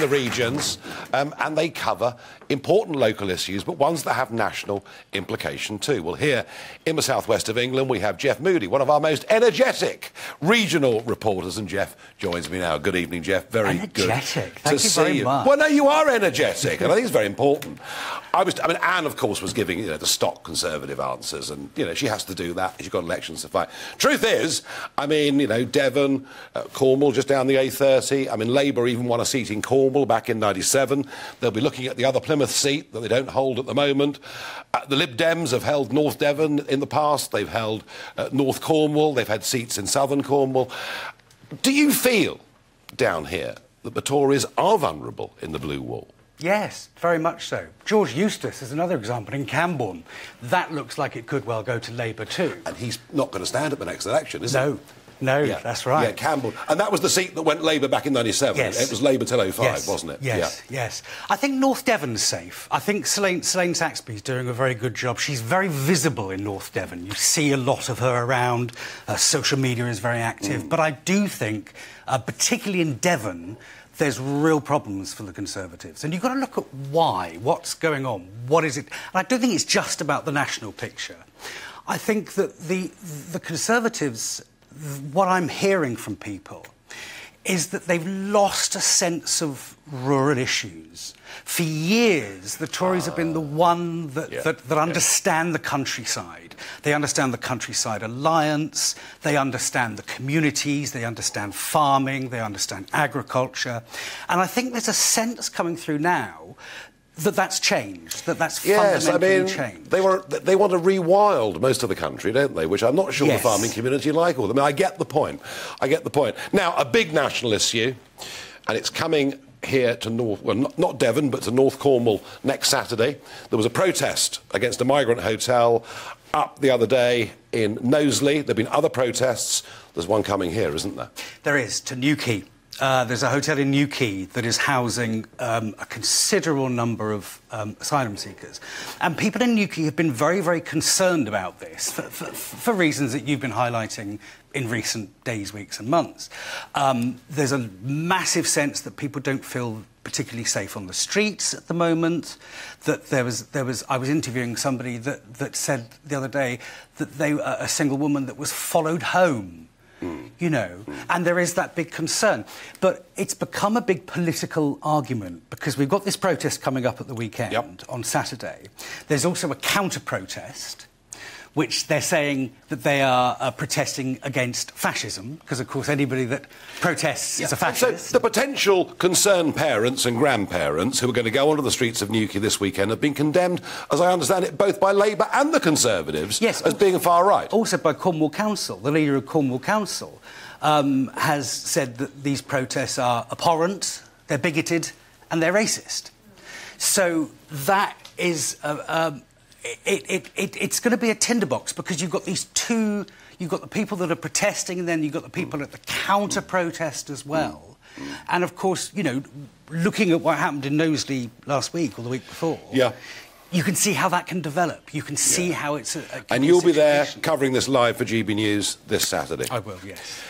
in the regions, and they cover important local issues, but ones that have national implication too. Well, here in the southwest of England, we have Jeff Moody, one of our most energetic regional reporters, and Jeff joins me now. Good evening, Jeff. Very energetic. Good Thank to you see very you. much. Well, no, you are energetic, and I think it's very important. I mean, Anne, of course, was giving, the stock Conservative answers, and, she has to do that. She's got elections to fight. Truth is, I mean, Devon, Cornwall, just down the A30. I mean, Labour even won a seat in Cornwall back in '97. They'll be looking at the other Plymouth seat that they don't hold at the moment. The Lib Dems have held North Devon in the past. They've held North Cornwall. They've had seats in southern Cornwall. Do you feel down here that the Tories are vulnerable in the blue wall? Yes, very much so. George Eustace is another example in Camborne. That looks like it could well go to Labour too. And he's not going to stand at the next election, is he? No, that's right. Yeah, Camborne. And that was the seat that went Labour back in '97. Yes. It was Labour till '05, wasn't it? Yes. I think North Devon's safe. I think Selene Saxby's doing a very good job. She's very visible in North Devon. You see a lot of her around. Social media is very active. But I do think, particularly in Devon, there's real problems for the Conservatives. And you've got to look at why. What's going on? What is it? And I don't think it's just about the national picture. I think that the Conservatives, what I'm hearing from people is that they've lost a sense of rural issues. For years, the Tories have been the one that understand the countryside. They understand the Countryside Alliance, they understand the communities, they understand farming, they understand agriculture. And I think there's a sense coming through now that that's changed, that's fundamentally changed. They want to rewild most of the country, don't they? Which I'm not sure the farming community like all of them. I get the point. Now, a big national issue, and it's coming here to not Devon, but to North Cornwall next Saturday. There was a protest against a migrant hotel up the other day in Knowsley. There have been other protests. There's one coming here, isn't there? There is, to Newquay. There's a hotel in Newquay that is housing a considerable number of asylum seekers. And people in Newquay have been very, very concerned about this for reasons that you've been highlighting in recent days, weeks and months. There's a massive sense that people don't feel particularly safe on the streets at the moment. That I was interviewing somebody that said the other day that they were a single woman that was followed home. And there is that big concern. But it's become a big political argument because we've got this protest coming up at the weekend on Saturday. There's also a counter-protest, which they're saying that they are protesting against fascism, because, of course, anybody that protests is a fascist. So the potential concerned parents and grandparents who are going to go onto the streets of Newquay this weekend have been condemned, as I understand it, both by Labour and the Conservatives as being far right. Also by Cornwall Council. The leader of Cornwall Council has said that these protests are abhorrent, they're bigoted and they're racist. So that is... It's going to be a tinderbox because you've got these two... You've got the people that are protesting and then you've got the people at the counter-protest as well. And, of course, looking at what happened in Knowsley last week or the week before... You can see how that can develop. You can see how it's... And you'll be there covering this live for GB News this Saturday. I will, yes.